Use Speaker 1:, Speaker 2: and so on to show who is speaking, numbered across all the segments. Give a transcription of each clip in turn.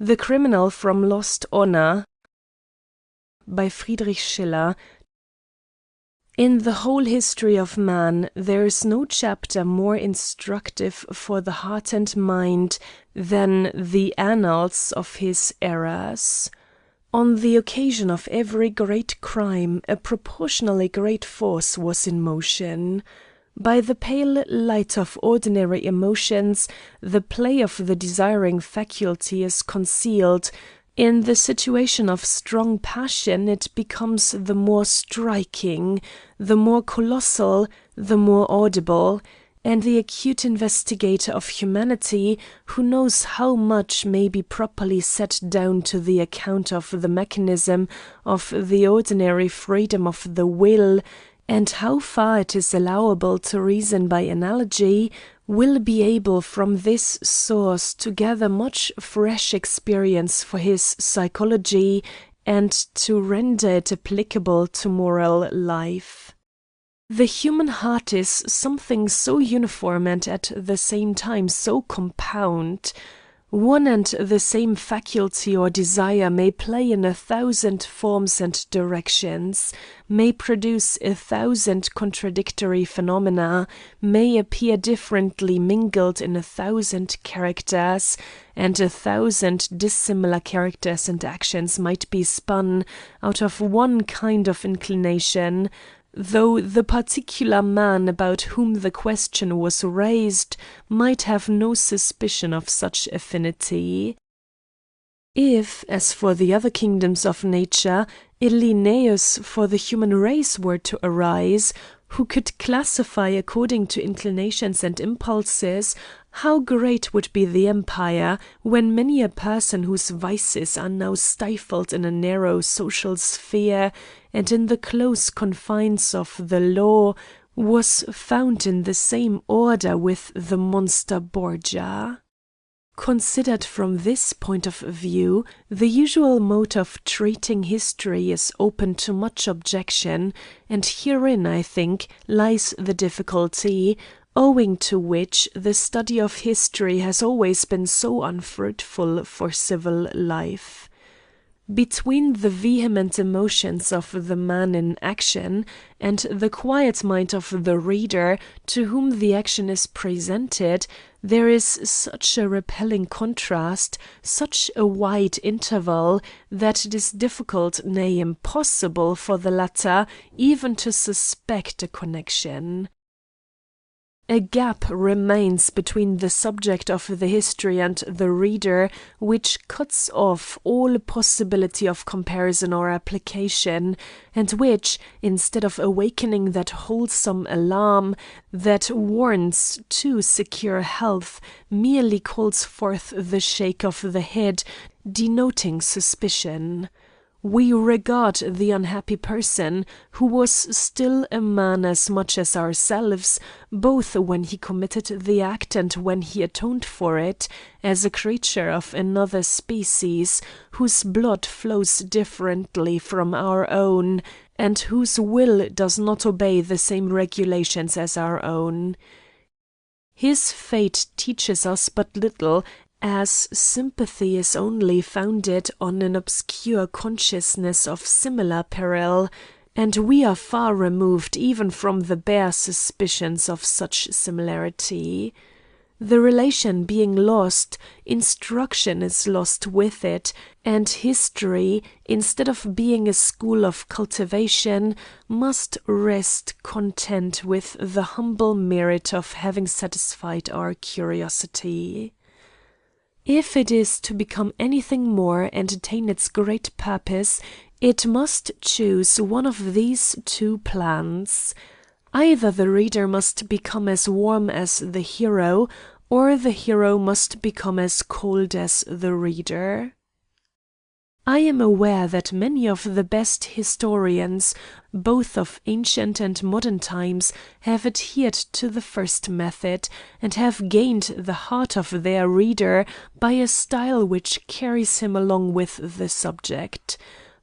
Speaker 1: The Criminal from Lost Honor by Friedrich Schiller. In the whole history of man, there is no chapter more instructive for the heart and mind than the annals of his errors. On the occasion of every great crime, a proportionally great force was in motion. By the pale light of ordinary emotions, the play of the desiring faculty is concealed. In the situation of strong passion it becomes the more striking, the more colossal, the more audible, and the acute investigator of humanity, who knows how much may be properly set down to the account of the mechanism of the ordinary freedom of the will, and how far it is allowable to reason by analogy, will be able from this source to gather much fresh experience for his psychology and to render it applicable to moral life. The human heart is something so uniform and at the same time so compound. One and the same faculty or desire may play in 1,000 forms and directions, may produce 1,000 contradictory phenomena, may appear differently mingled in 1,000 characters, and 1,000 dissimilar characters and actions might be spun out of one kind of inclination, though the particular man about whom the question was raised might have no suspicion of such affinity. If, as for the other kingdoms of nature, a Linnaeus for the human race were to arise, who could classify according to inclinations and impulses, how great would be the empire, when many a person whose vices are now stifled in a narrow social sphere and in the close confines of the law, was found in the same order with the monster Borgia. Considered from this point of view, the usual mode of treating history is open to much objection, and herein, I think, lies the difficulty, owing to which the study of history has always been so unfruitful for civil life. Between the vehement emotions of the man in action and the quiet mind of the reader to whom the action is presented, there is such a repelling contrast, such a wide interval, that it is difficult, nay impossible, for the latter even to suspect a connection. A gap remains between the subject of the history and the reader, which cuts off all possibility of comparison or application, and which, instead of awakening that wholesome alarm that warns too secure health, merely calls forth the shake of the head, denoting suspicion. We regard the unhappy person, who was still a man as much as ourselves, both when he committed the act and when he atoned for it, as a creature of another species, whose blood flows differently from our own, and whose will does not obey the same regulations as our own. His fate teaches us but little, as sympathy is only founded on an obscure consciousness of similar peril, and we are far removed even from the bare suspicions of such similarity. The relation being lost, instruction is lost with it, and history, instead of being a school of cultivation, must rest content with the humble merit of having satisfied our curiosity. If it is to become anything more and attain its great purpose, it must choose one of these two plans. Either the reader must become as warm as the hero, or the hero must become as cold as the reader. I am aware that many of the best historians, both of ancient and modern times, have adhered to the first method, and have gained the heart of their reader by a style which carries him along with the subject.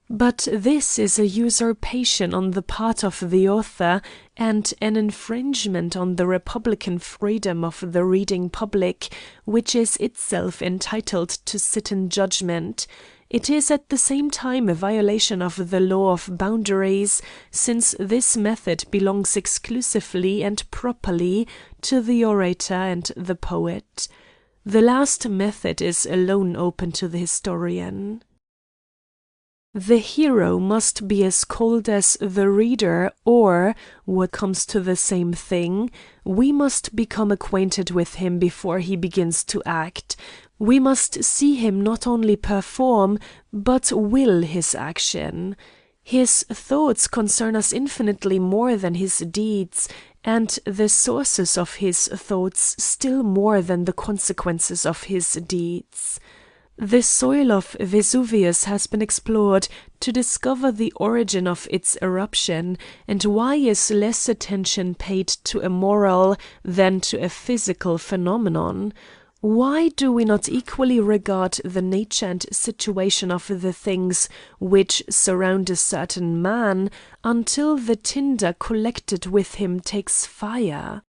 Speaker 1: But this is a usurpation on the part of the author and an infringement on the republican freedom of the reading public, which is itself entitled to sit in judgment. It is at the same time a violation of the law of boundaries, since this method belongs exclusively and properly to the orator and the poet. The last method is alone open to the historian. The hero must be as cold as the reader, or, what comes to the same thing, we must become acquainted with him before he begins to act. We must see him not only perform, but will his action. His thoughts concern us infinitely more than his deeds, and the sources of his thoughts still more than the consequences of his deeds. The soil of Vesuvius has been explored to discover the origin of its eruption, and why is less attention paid to a moral than to a physical phenomenon? Why do we not equally regard the nature and situation of the things which surround a certain man until the tinder collected with him takes fire?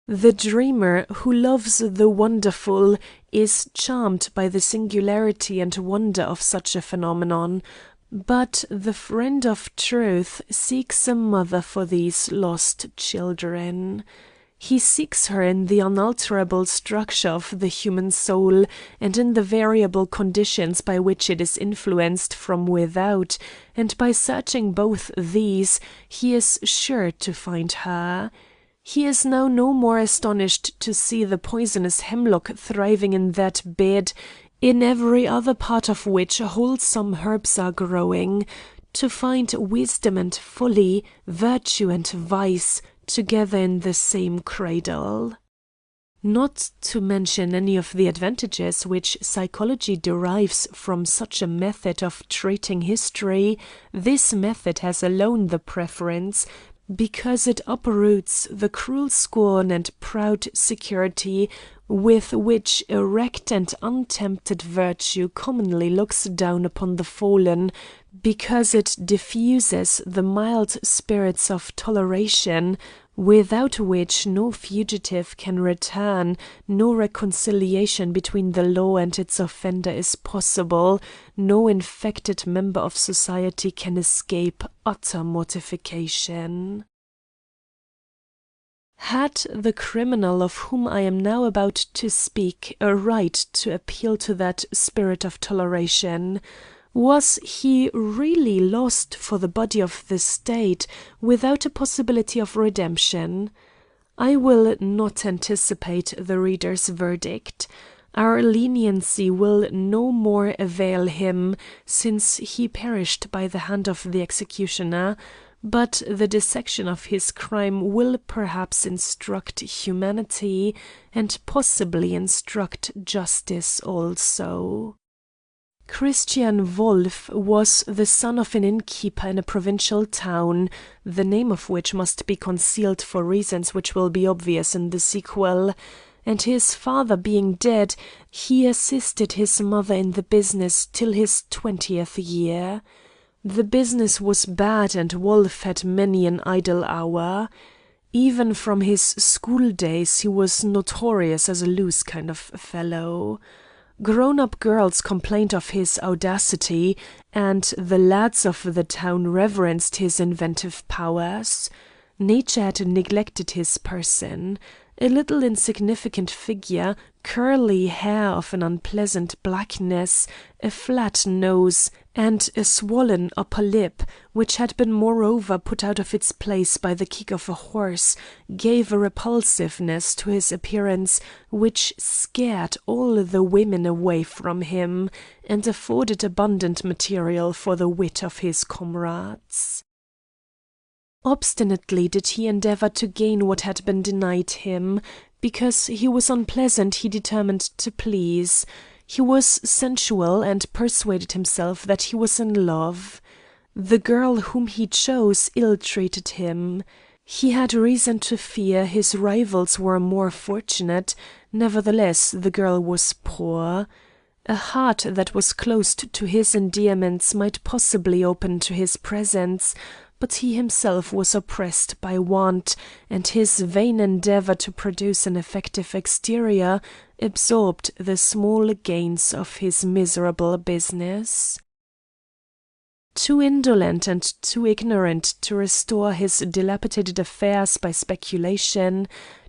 Speaker 1: The dreamer who loves the wonderful is charmed by the singularity and wonder of such a phenomenon, but the friend of truth seeks a mother for these lost children. He seeks her in the unalterable structure of the human soul, and in the variable conditions by which it is influenced from without, and by searching both these, he is sure to find her. He is now no more astonished to see the poisonous hemlock thriving in that bed, in every other part of which wholesome herbs are growing, to find wisdom and folly, virtue and vice, together in the same cradle. Not to mention any of the advantages which psychology derives from such a method of treating history, this method has alone the preference, because it uproots the cruel scorn and proud security with which erect and untempted virtue commonly looks down upon the fallen, because it diffuses the mild spirits of toleration, without which no fugitive can return, no reconciliation between the law and its offender is possible, no infected member of society can escape utter mortification. Had the criminal of whom I am now about to speak a right to appeal to that spirit of toleration? Was he really lost for the body of the state, without a possibility of redemption? I will not anticipate the reader's verdict. Our leniency will no more avail him, since he perished by the hand of the executioner, but the dissection of his crime will perhaps instruct humanity, and possibly instruct justice also. Christian Wolff was the son of an innkeeper in a provincial town, the name of which must be concealed for reasons which will be obvious in the sequel, and his father being dead, he assisted his mother in the business till his 20th year. The business was bad, and Wolff had many an idle hour. Even from his school days he was notorious as a loose kind of fellow. Grown-up girls complained of his audacity, and the lads of the town reverenced his inventive powers. Nature had neglected his person. A little insignificant figure, curly hair of an unpleasant blackness, a flat nose, and a swollen upper lip, which had been moreover put out of its place by the kick of a horse, gave a repulsiveness to his appearance which scared all the women away from him, and afforded abundant material for the wit of his comrades. Obstinately did he endeavour to gain what had been denied him. Because he was unpleasant he determined to please. He was sensual, and persuaded himself that he was in love. The girl whom he chose ill-treated him. He had reason to fear his rivals were more fortunate, nevertheless the girl was poor. A heart that was closed to his endearments might possibly open to his presence, but he himself was oppressed by want, and his vain endeavour to produce an effective exterior absorbed the small gains of his miserable business. Too indolent and too ignorant to restore his dilapidated affairs by speculation,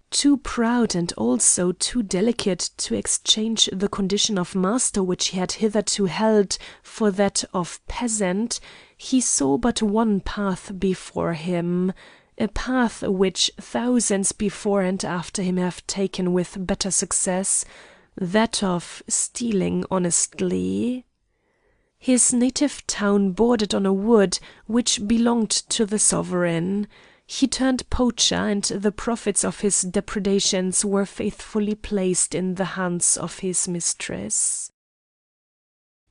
Speaker 1: too proud and also too delicate to exchange the condition of master which he had hitherto held for that of peasant, he saw but one path before him, a path which thousands before and after him have taken with better success, that of stealing honestly. His native town bordered on a wood which belonged to the sovereign. He turned poacher, and the profits of his depredations were faithfully placed in the hands of his mistress.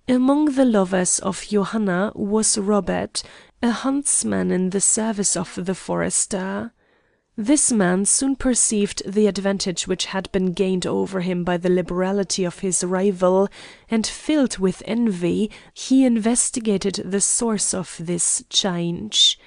Speaker 1: Among the lovers of Johanna was Robert, a huntsman in the service of the forester. This man soon perceived the advantage which had been gained over him by the liberality of his rival, and filled with envy, he investigated the source of this change.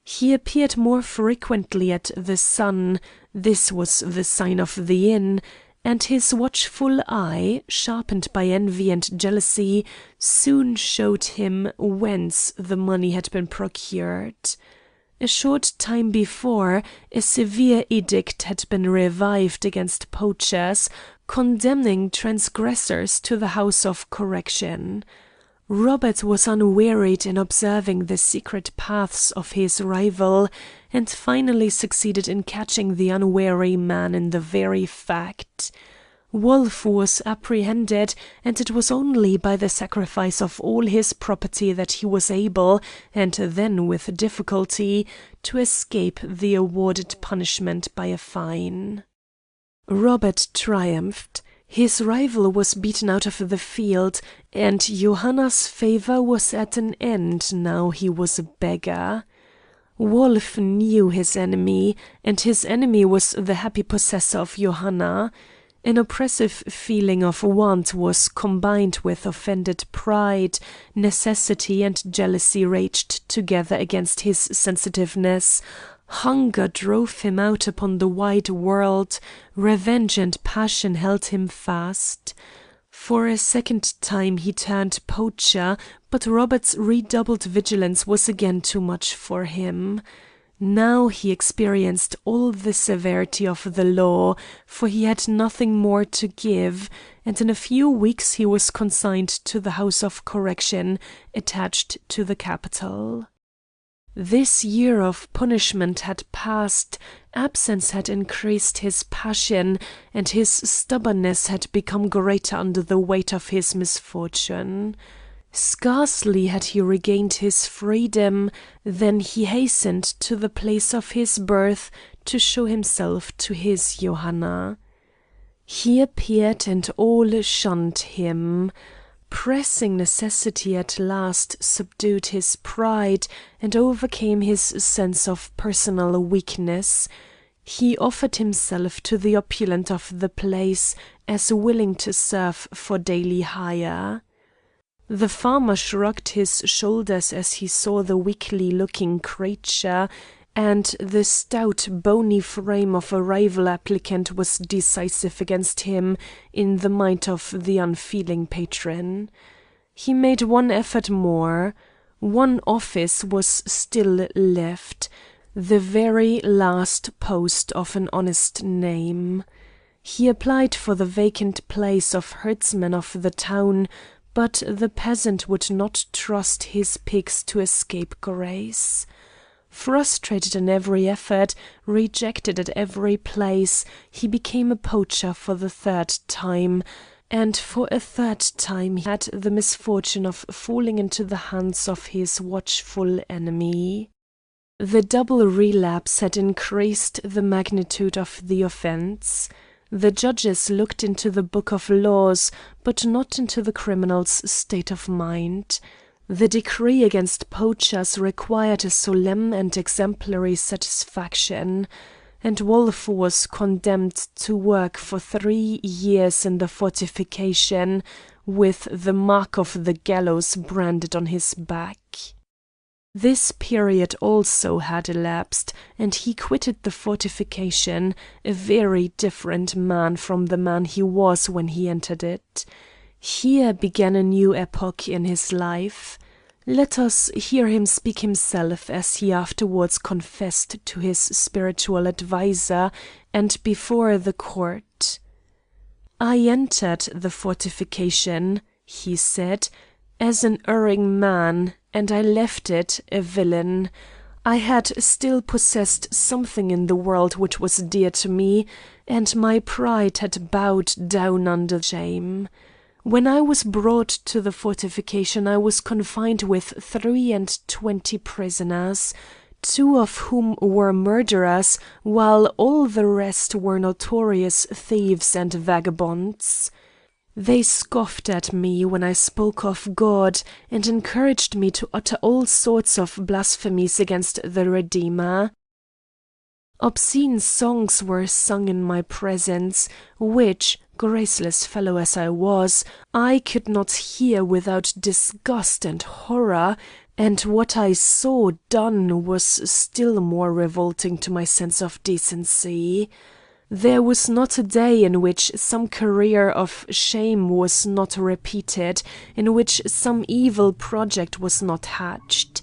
Speaker 1: He appeared more frequently at the sun, this was the sign of the inn, and his watchful eye, sharpened by envy and jealousy, soon showed him whence the money had been procured. A short time before, a severe edict had been revived against poachers, condemning transgressors to the house of correction. Robert was unwearied in observing the secret paths of his rival, and finally succeeded in catching the unwary man in the very fact. Wolf was apprehended, and it was only by the sacrifice of all his property that he was able, and then with difficulty, to escape the awarded punishment by a fine. Robert triumphed. His rival was beaten out of the field, and Johanna's favour was at an end now he was a beggar. Wolf knew his enemy, and his enemy was the happy possessor of Johanna. An oppressive feeling of want was combined with offended pride, necessity and jealousy raged together against his sensitiveness. Hunger drove him out upon the wide world, revenge and passion held him fast. For a second time he turned poacher, but Robert's redoubled vigilance was again too much for him. Now he experienced all the severity of the law, for he had nothing more to give, and in a few weeks he was consigned to the house of correction attached to the capital. This year of punishment had passed, absence had increased his passion, and his stubbornness had become greater under the weight of his misfortune. Scarcely had he regained his freedom than he hastened to the place of his birth to show himself to his Johanna. He appeared and all shunned him. Pressing necessity at last subdued his pride and overcame his sense of personal weakness. He offered himself to the opulent of the place as willing to serve for daily hire. The farmer shrugged his shoulders as he saw the weakly-looking creature, and the stout, bony frame of a rival applicant was decisive against him in the mind of the unfeeling patron. He made one effort more. One office was still left, the very last post of an honest name. He applied for the vacant place of herdsman of the town, but the peasant would not trust his pigs to escape grace. Frustrated in every effort, rejected at every place, he became a poacher for the third time, and for a third time he had the misfortune of falling into the hands of his watchful enemy. The double relapse had increased the magnitude of the offence. The judges looked into the book of laws, but not into the criminal's state of mind. The decree against poachers required a solemn and exemplary satisfaction, and Wolf was condemned to work for 3 years in the fortification, with the mark of the gallows branded on his back. This period also had elapsed, and he quitted the fortification, a very different man from the man he was when he entered it. Here began a new epoch in his life. Let us hear him speak himself, as he afterwards confessed to his spiritual adviser and before the court. "I entered the fortification," he said, "as an erring man, and I left it a villain. I had still possessed something in the world which was dear to me, and my pride had bowed down under shame. When I was brought to the fortification I was confined with 23 prisoners, 2 of whom were murderers, while all the rest were notorious thieves and vagabonds. They scoffed at me when I spoke of God, and encouraged me to utter all sorts of blasphemies against the Redeemer. Obscene songs were sung in my presence, which, graceless fellow as I was, I could not hear without disgust and horror, and what I saw done was still more revolting to my sense of decency. There was not a day in which some career of shame was not repeated, in which some evil project was not hatched.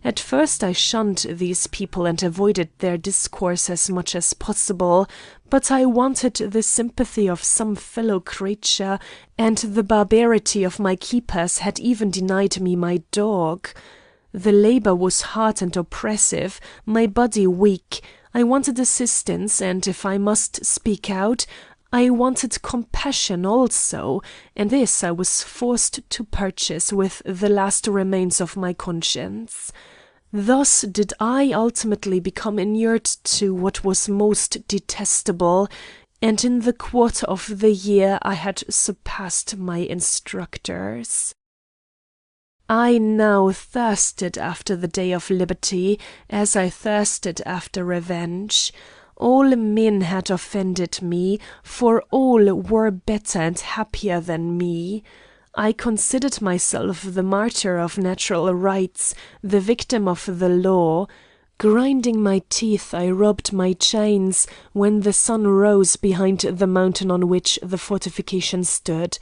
Speaker 1: At first I shunned these people and avoided their discourse as much as possible, but I wanted the sympathy of some fellow creature, and the barbarity of my keepers had even denied me my dog. The labor was hard and oppressive, my body weak. I wanted assistance, and if I must speak out, I wanted compassion also, and this I was forced to purchase with the last remains of my conscience. Thus did I ultimately become inured to what was most detestable, and in the quarter of the year I had surpassed my instructors. I now thirsted after the day of liberty, as I thirsted after revenge. All men had offended me, for all were better and happier than me. I considered myself the martyr of natural rights, the victim of the law. Grinding my teeth, I rubbed my chains when the sun rose behind the mountain on which the fortification stood.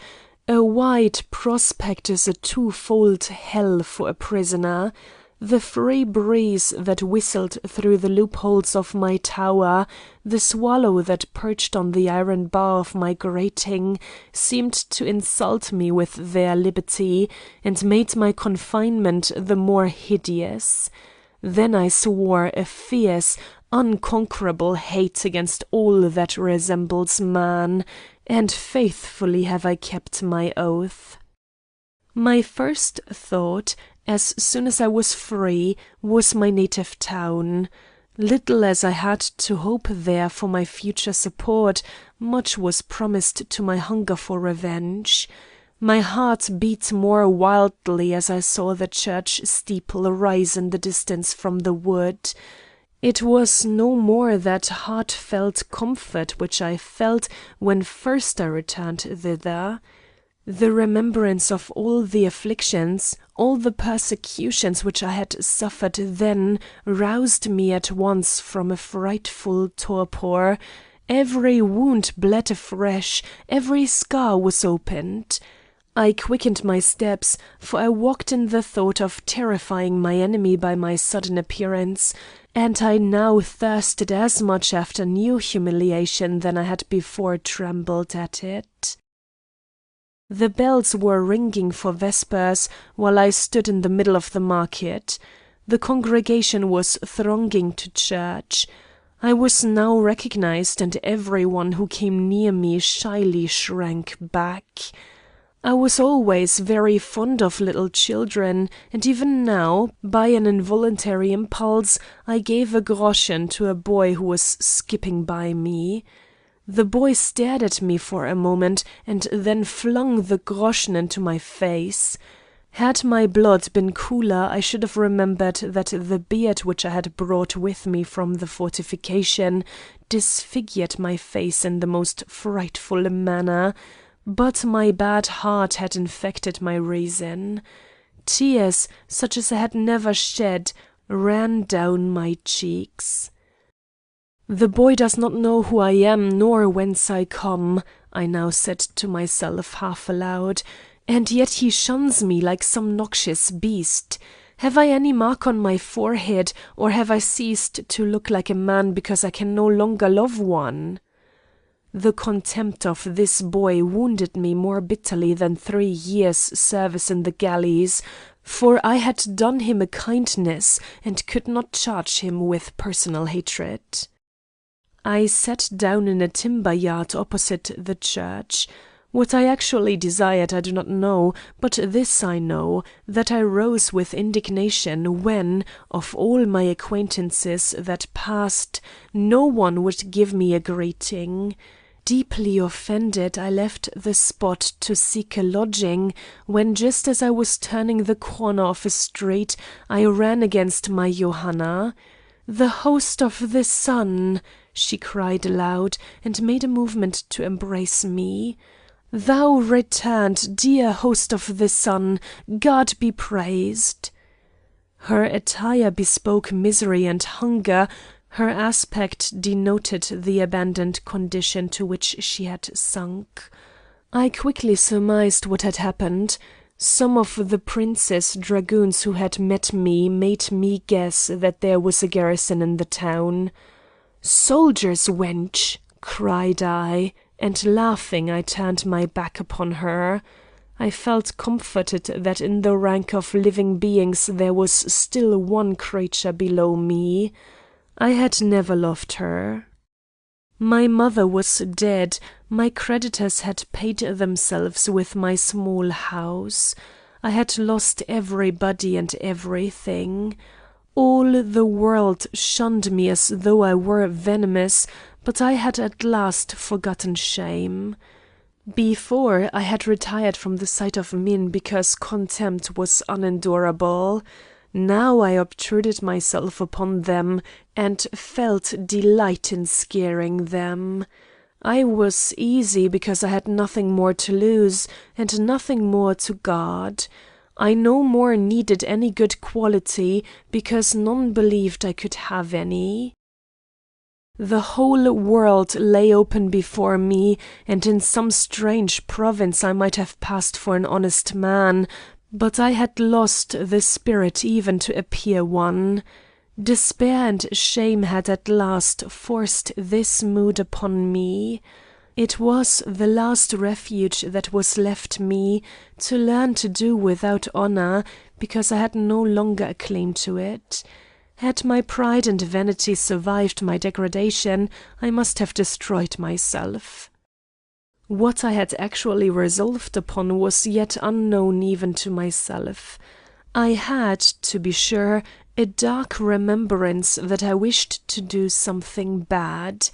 Speaker 1: A wide prospect is a twofold hell for a prisoner. The free breeze that whistled through the loopholes of my tower, the swallow that perched on the iron bar of my grating, seemed to insult me with their liberty, and made my confinement the more hideous. Then I swore a fierce, unconquerable hate against all that resembles man, and faithfully have I kept my oath. My first thought, as soon as I was free, was my native town. Little as I had to hope there for my future support, much was promised to my hunger for revenge. My heart beat more wildly as I saw the church steeple rise in the distance from the wood. It was no more that heartfelt comfort which I felt when first I returned thither. The remembrance of all the afflictions, all the persecutions which I had suffered then, roused me at once from a frightful torpor. Every wound bled afresh, every scar was opened. I quickened my steps, for I walked in the thought of terrifying my enemy by my sudden appearance, and I now thirsted as much after new humiliation than I had before trembled at it. The bells were ringing for vespers while I stood in the middle of the market. The congregation was thronging to church. I was now recognized, and every one who came near me shyly shrank back. I was always very fond of little children, and even now, by an involuntary impulse, I gave a groschen to a boy who was skipping by me. The boy stared at me for a moment, and then flung the groschen into my face. Had my blood been cooler, I should have remembered that the beard which I had brought with me from the fortification disfigured my face in the most frightful manner. But my bad heart had infected my reason. Tears, such as I had never shed, ran down my cheeks. "The boy does not know who I am nor whence I come," I now said to myself half aloud, "and yet he shuns me like some noxious beast. Have I any mark on my forehead, or have I ceased to look like a man because I can no longer love one?" The contempt of this boy wounded me more bitterly than 3 years' service in the galleys, for I had done him a kindness and could not charge him with personal hatred. I sat down in a timber yard opposite the church. What I actually desired I do not know, but this I know, that I rose with indignation when, of all my acquaintances that passed, no one would give me a greeting. Deeply offended, I left the spot to seek a lodging, when just as I was turning the corner of a street, I ran against my Johanna. "The host of the sun!" she cried aloud, and made a movement to embrace me. "Thou returned, dear host of the sun! God be praised!" Her attire bespoke misery and hunger. Her aspect denoted the abandoned condition to which she had sunk. I quickly surmised what had happened. Some of the prince's dragoons who had met me made me guess that there was a garrison in the town. "Soldiers, wench!" cried I, and laughing I turned my back upon her. I felt comforted that in the rank of living beings there was still one creature below me. I had never loved her. My mother was dead. My creditors had paid themselves with my small house. I had lost everybody and everything. All the world shunned me as though I were venomous, but I had at last forgotten shame. Before, I had retired from the sight of men because contempt was unendurable. Now I obtruded myself upon them, and felt delight in scaring them. I was easy because I had nothing more to lose, and nothing more to guard. I no more needed any good quality, because none believed I could have any. The whole world lay open before me, and in some strange province I might have passed for an honest man, but I had lost the spirit even to appear one. Despair and shame had at last forced this mood upon me. It was the last refuge that was left me, to learn to do without honor, because I had no longer a claim to it. Had my pride and vanity survived my degradation, I must have destroyed myself. What I had actually resolved upon was yet unknown even to myself. I had, to be sure, a dark remembrance that I wished to do something bad.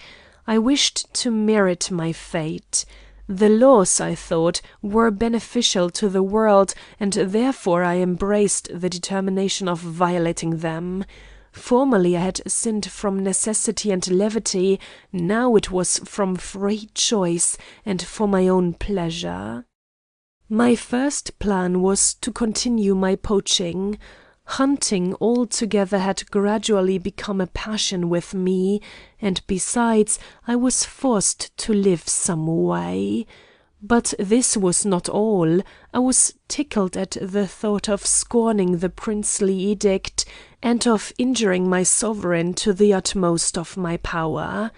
Speaker 1: I wished to merit my fate. The laws, I thought, were beneficial to the world, and therefore I embraced the determination of violating them. Formerly I had sinned from necessity and levity, now it was from free choice and for my own pleasure. My first plan was to continue my poaching. Hunting altogether had gradually become a passion with me, and besides I was forced to live some way. But this was not all. I was tickled at the thought of scorning the princely edict, and of injuring my sovereign to the utmost of my power.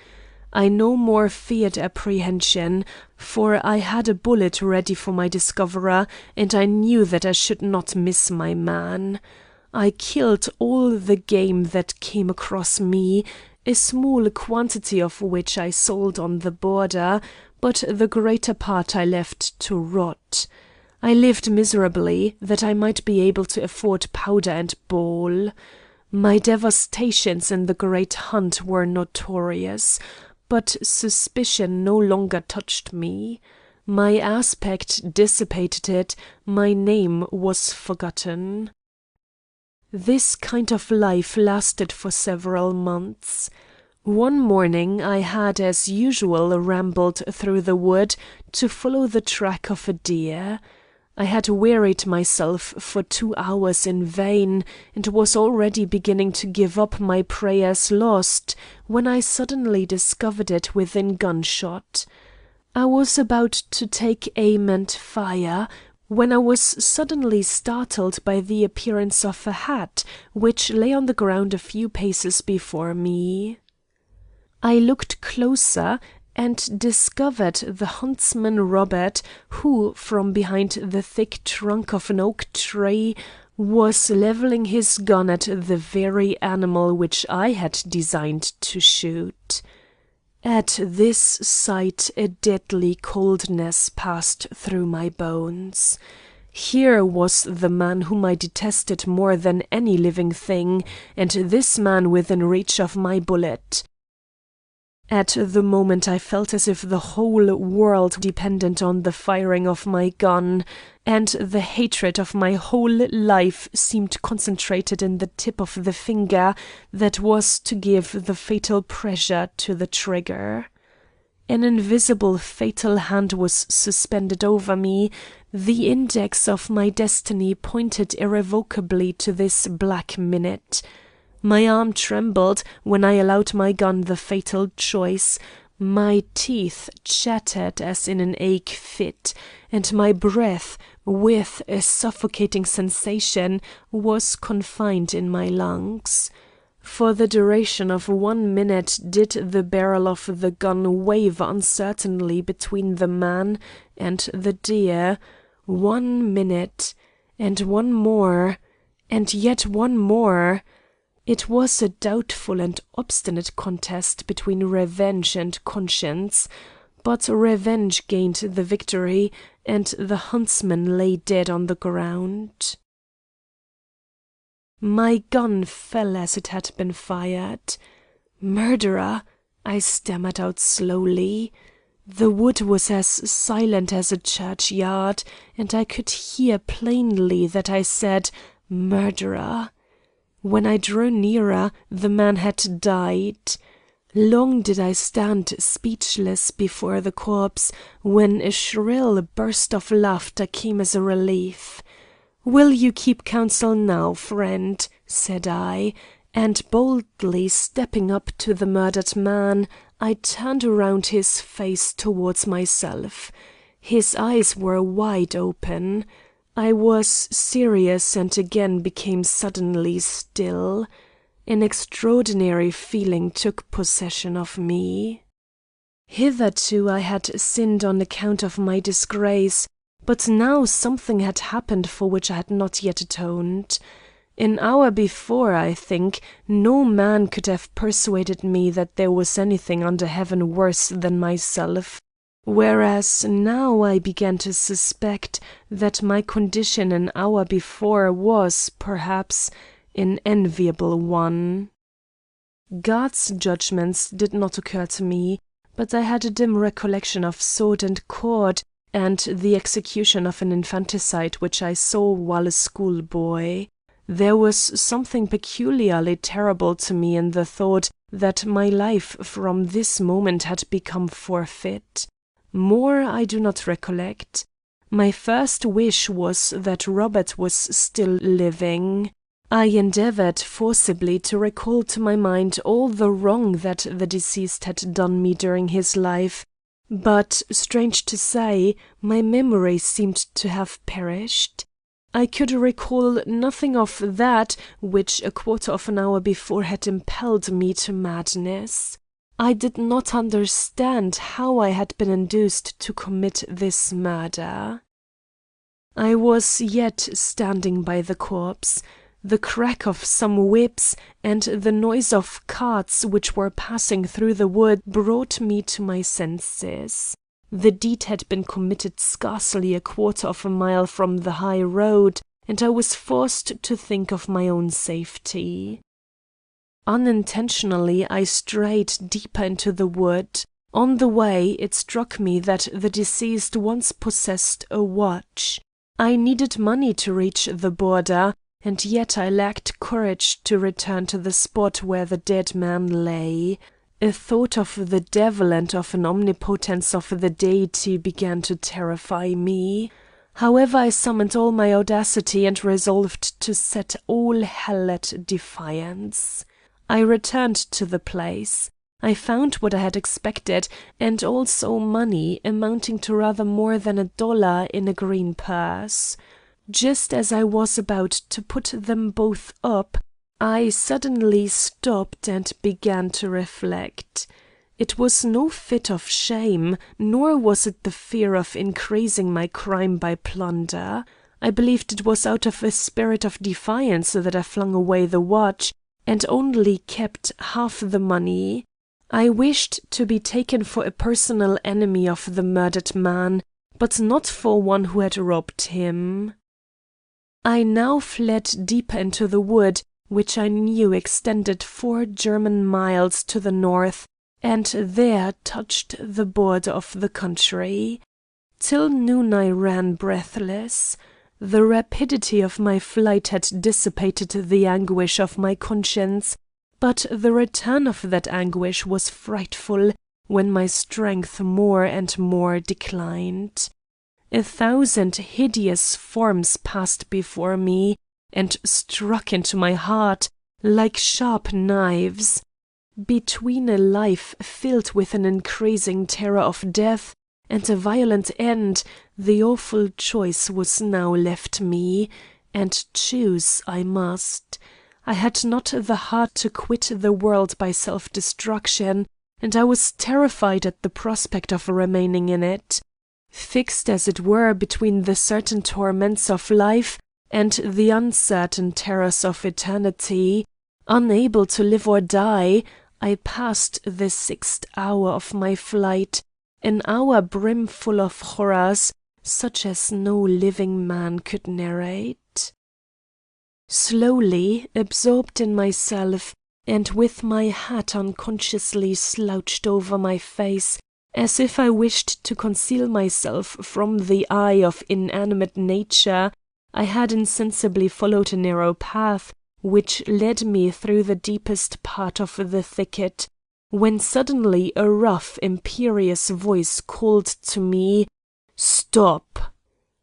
Speaker 1: I no more feared apprehension, for I had a bullet ready for my discoverer, and I knew that I should not miss my man. I killed all the game that came across me, a small quantity of which I sold on the border, but the greater part I left to rot. I lived miserably, that I might be able to afford powder and ball. My devastations in the great hunt were notorious, but suspicion no longer touched me. My aspect dissipated it, my name was forgotten. This kind of life lasted for several months. One morning I had as usual rambled through the wood to follow the track of a deer. I had wearied myself for 2 hours in vain, and was already beginning to give up my prey as lost, when I suddenly discovered it within gunshot. I was about to take aim and fire, when I was suddenly startled by the appearance of a hat, which lay on the ground a few paces before me. I looked closer, and discovered the huntsman Robert, who, from behind the thick trunk of an oak tree, was levelling his gun at the very animal which I had designed to shoot. At this sight a deadly coldness passed through my bones. Here was the man whom I detested more than any living thing, and this man within reach of my bullet. At the moment I felt as if the whole world depended on the firing of my gun, and the hatred of my whole life seemed concentrated in the tip of the finger that was to give the fatal pressure to the trigger. An invisible fatal hand was suspended over me. The index of my destiny pointed irrevocably to this black minute. My arm trembled when I allowed my gun the fatal choice, my teeth chattered as in an ague fit, and my breath, with a suffocating sensation, was confined in my lungs. For the duration of 1 minute did the barrel of the gun waver uncertainly between the man and the deer. 1 minute, and one more, and yet one more. It was a doubtful and obstinate contest between revenge and conscience, but revenge gained the victory, and the huntsman lay dead on the ground. My gun fell as it had been fired. "Murderer!" I stammered out slowly. The wood was as silent as a churchyard, and I could hear plainly that I said "murderer." When I drew nearer, the man had died. Long did I stand speechless before the corpse, when a shrill burst of laughter came as a relief. "Will you keep counsel now, friend?" said I, and boldly stepping up to the murdered man, I turned round his face towards myself. His eyes were wide open. I was serious and again became suddenly still. An extraordinary feeling took possession of me. Hitherto I had sinned on account of my disgrace, but now something had happened for which I had not yet atoned. An hour before, I think, no man could have persuaded me that there was anything under heaven worse than myself, whereas now I began to suspect that my condition an hour before was, perhaps, an enviable one. God's judgments did not occur to me, but I had a dim recollection of sword and cord, and the execution of an infanticide which I saw while a schoolboy. There was something peculiarly terrible to me in the thought that my life from this moment had become forfeit. More I do not recollect. My first wish was that Robert was still living. I endeavored forcibly to recall to my mind all the wrong that the deceased had done me during his life, but, strange to say, my memory seemed to have perished. I could recall nothing of that which a quarter of an hour before had impelled me to madness. I did not understand how I had been induced to commit this murder. I was yet standing by the corpse. The crack of some whips and the noise of carts which were passing through the wood brought me to my senses. The deed had been committed scarcely a quarter of a mile from the high road, and I was forced to think of my own safety. Unintentionally I strayed deeper into the wood. On the way it struck me that the deceased once possessed a watch. I needed money to reach the border, and yet I lacked courage to return to the spot where the dead man lay. A thought of the devil and of an omnipotence of the deity began to terrify me. However, I summoned all my audacity and resolved to set all hell at defiance. I returned to the place. I found what I had expected, and also money amounting to rather more than $1 in a green purse. Just as I was about to put them both up, I suddenly stopped and began to reflect. It was no fit of shame, nor was it the fear of increasing my crime by plunder. I believed it was out of a spirit of defiance that I flung away the watch, and only kept half the money. I wished to be taken for a personal enemy of the murdered man, but not for one who had robbed him. I now fled deeper into the wood, which I knew extended 4 German miles to the north, and there touched the border of the country. Till noon I ran breathless. The rapidity of my flight had dissipated the anguish of my conscience, but the return of that anguish was frightful when my strength more and more declined. 1,000 hideous forms passed before me, and struck into my heart like sharp knives. Between a life filled with an increasing terror of death and a violent end, the awful choice was now left me, and choose I must. I had not the heart to quit the world by self-destruction, and I was terrified at the prospect of remaining in it. Fixed as it were between the certain torments of life and the uncertain terrors of eternity, unable to live or die, I passed the 6th hour of my flight, an hour brimful of horrors such as no living man could narrate. Slowly, absorbed in myself, and with my hat unconsciously slouched over my face, as if I wished to conceal myself from the eye of inanimate nature, I had insensibly followed a narrow path which led me through the deepest part of the thicket, when suddenly a rough, imperious voice called to me, "Stop!"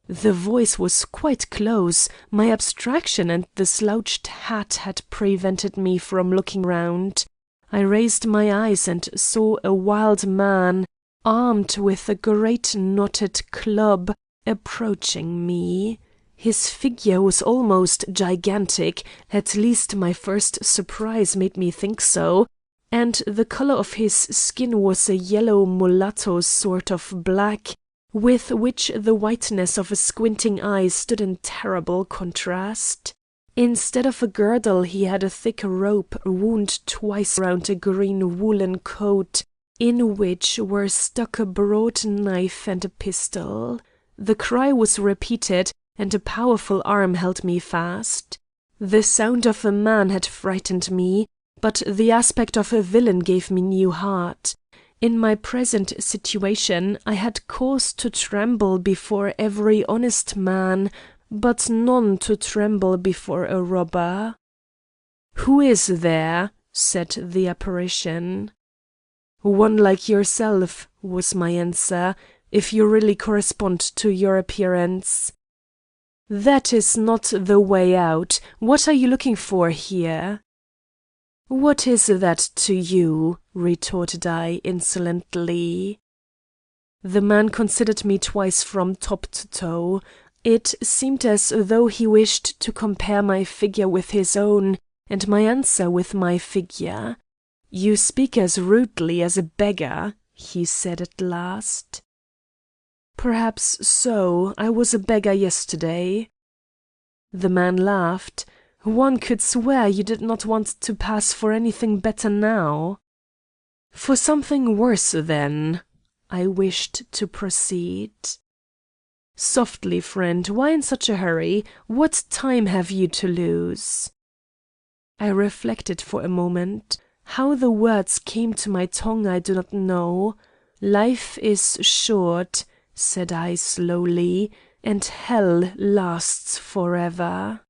Speaker 1: The voice was quite close. My abstraction and the slouched hat had prevented me from looking round. I raised my eyes and saw a wild man, armed with a great knotted club, approaching me. His figure was almost gigantic, at least my first surprise made me think so, and the color of his skin was a yellow mulatto sort of black, with which the whiteness of a squinting eye stood in terrible contrast. Instead of a girdle he had a thick rope wound twice round a green woolen coat, in which were stuck a broad knife and a pistol. The cry was repeated, and a powerful arm held me fast. The sound of a man had frightened me, but the aspect of a villain gave me new heart. In my present situation I had cause to tremble before every honest man, but none to tremble before a robber. "Who is there?" said the apparition. "One like yourself," was my answer, "if you really correspond to your appearance." "That is not the way out. What are you looking for here?" "What is that to you?" retorted I, insolently. The man considered me twice from top to toe. It seemed as though he wished to compare my figure with his own, and my answer with my figure. "You speak as rudely as a beggar," he said at last. "Perhaps so. I was a beggar yesterday." The man laughed. "One could swear you did not want to pass for anything better now." "For something worse, then." I wished to proceed. "Softly, friend. Why in such a hurry? What time have you to lose?" I reflected for a moment. How the words came to my tongue I do not know. "Life is short," said I slowly, "and hell lasts forever."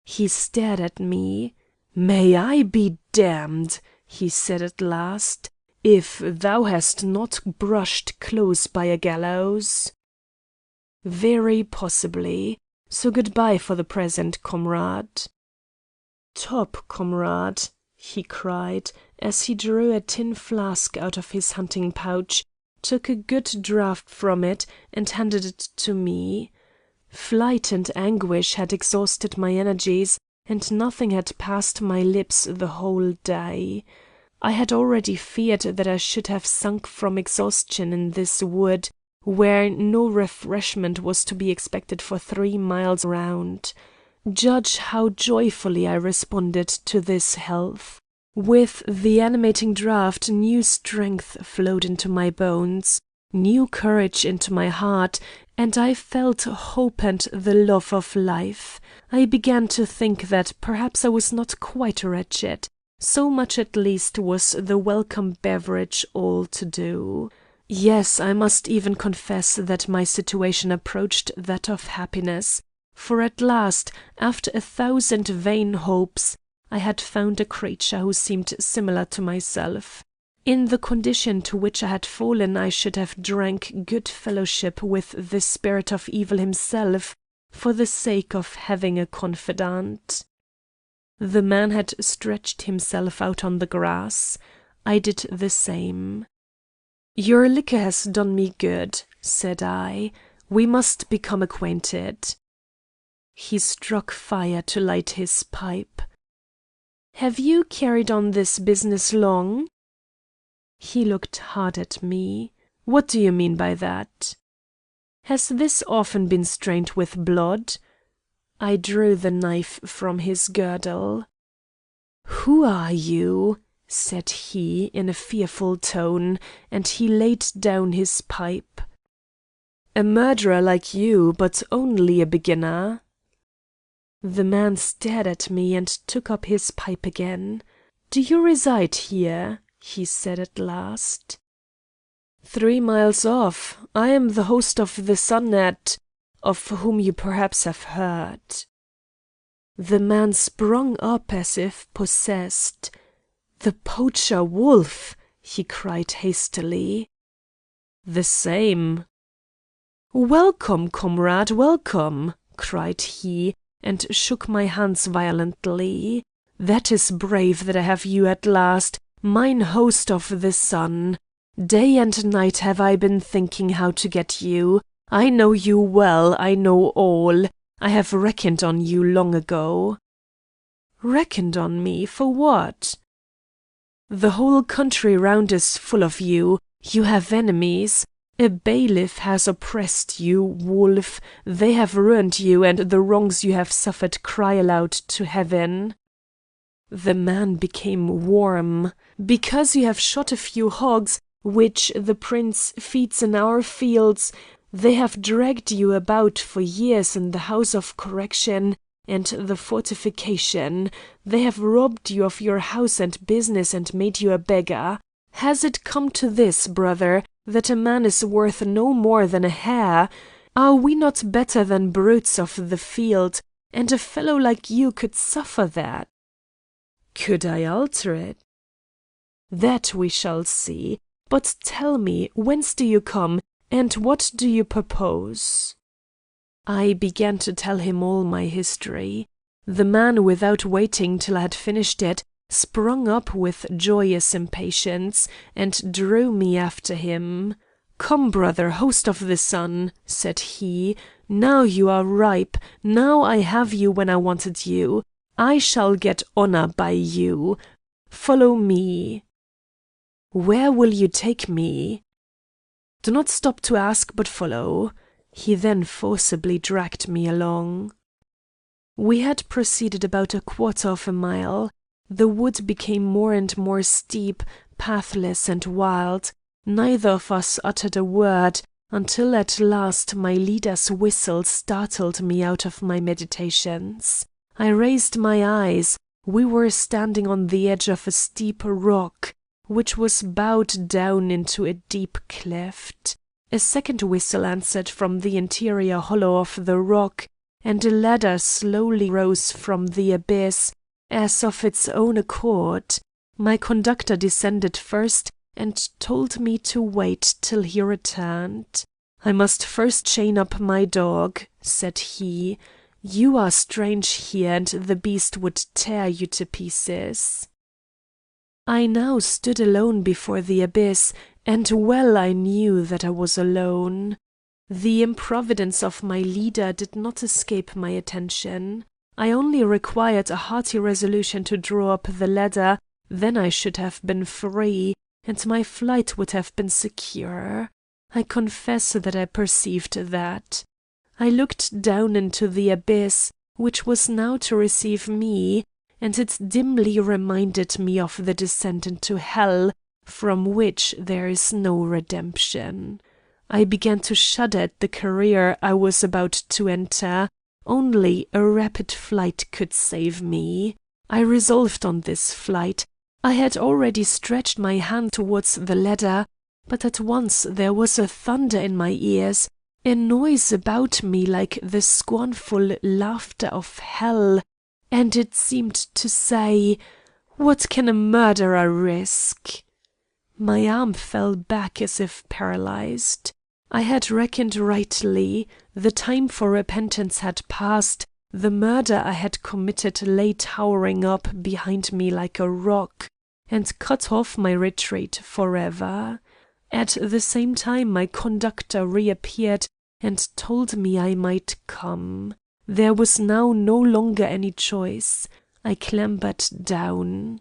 Speaker 1: He stared at me. "May I be damned!" he said at last, "if thou hast not brushed close by a gallows." "Very possibly. So good-bye for the present, comrade." "Top, comrade," he cried, as he drew a tin flask out of his hunting pouch, took a good draught from it, and handed it to me. Flight and anguish had exhausted my energies, and nothing had passed my lips the whole day. I had already feared that I should have sunk from exhaustion in this wood, where no refreshment was to be expected for 3 miles round. Judge how joyfully I responded to this health. With the animating draught new strength flowed into my bones, new courage into my heart, and I felt hope and the love of life. I began to think that perhaps I was not quite wretched. So much at least was the welcome beverage all to do. Yes, I must even confess that my situation approached that of happiness, for at last, after 1,000 vain hopes, I had found a creature who seemed similar to myself. In the condition to which I had fallen I should have drank good fellowship with the spirit of evil himself, for the sake of having a confidant. The man had stretched himself out on the grass. I did the same. "Your liquor has done me good," said I. "We must become acquainted." He struck fire to light his pipe. "Have you carried on this business long?" He looked hard at me. "What do you mean by that?" "Has this often been stained with blood?" I drew the knife from his girdle. "Who are you?" said he in a fearful tone, and he laid down his pipe. "A murderer like you, but only a beginner." The man stared at me and took up his pipe again. "Do you reside here?" he said at last. 3 miles off. I am the host of the Sun of whom you perhaps have heard." The man sprung up as if possessed. "The poacher Wolf!" he cried hastily. "The same." "Welcome, comrade, welcome!" cried he, and shook my hands violently. "That is brave that I have you at last, mine host of the Sun. Day and night have I been thinking how to get you. I know you well, I know all. I have reckoned on you long ago." "Reckoned on me? For what?" "The whole country round is full of you. You have enemies. A bailiff has oppressed you, Wolf. They have ruined you, and the wrongs you have suffered cry aloud to heaven." The man became warm. "Because you have shot a few hogs, which the prince feeds in our fields, they have dragged you about for years in the house of correction and the fortification. They have robbed you of your house and business and made you a beggar. Has it come to this, brother, that a man is worth no more than a hare? Are we not better than brutes of the field? And a fellow like you could suffer that." "Could I alter it?" "That we shall see. But tell me, whence do you come, and what do you propose?" I began to tell him all my history. The man, without waiting till I had finished it, sprung up with joyous impatience, and drew me after him. "Come, brother, host of the Sun," said he, "now you are ripe, now I have you when I wanted you. I shall get honor by you. Follow me." "Where will you take me?" "Do not stop to ask, but follow." He then forcibly dragged me along. We had proceeded about a quarter of a mile. The wood became more and more steep, pathless, and wild. Neither of us uttered a word, until at last my leader's whistle startled me out of my meditations. I raised my eyes. We were standing on the edge of a steep rock, which was bowed down into a deep cleft. A second whistle answered from the interior hollow of the rock, and a ladder slowly rose from the abyss, as of its own accord. My conductor descended first and told me to wait till he returned. "I must first chain up my dog," said he. "You are strange here, and the beast would tear you to pieces." I now stood alone before the abyss, and well I knew that I was alone. The improvidence of my leader did not escape my attention. I only required a hearty resolution to draw up the ladder, then I should have been free, and my flight would have been secure. I confess that I perceived that. I looked down into the abyss, which was now to receive me, and it dimly reminded me of the descent into hell, from which there is no redemption. I began to shudder at the career I was about to enter. Only a rapid flight could save me. I resolved on this flight. I had already stretched my hand towards the ladder, but at once there was a thunder in my ears, a noise about me like the scornful laughter of hell, and it seemed to say, "What can a murderer risk?" My arm fell back as if paralyzed. I had reckoned rightly. The time for repentance had passed. The murder I had committed lay towering up behind me like a rock, and cut off my retreat forever. At the same time my conductor reappeared and told me I might come. There was now no longer any choice. I clambered down.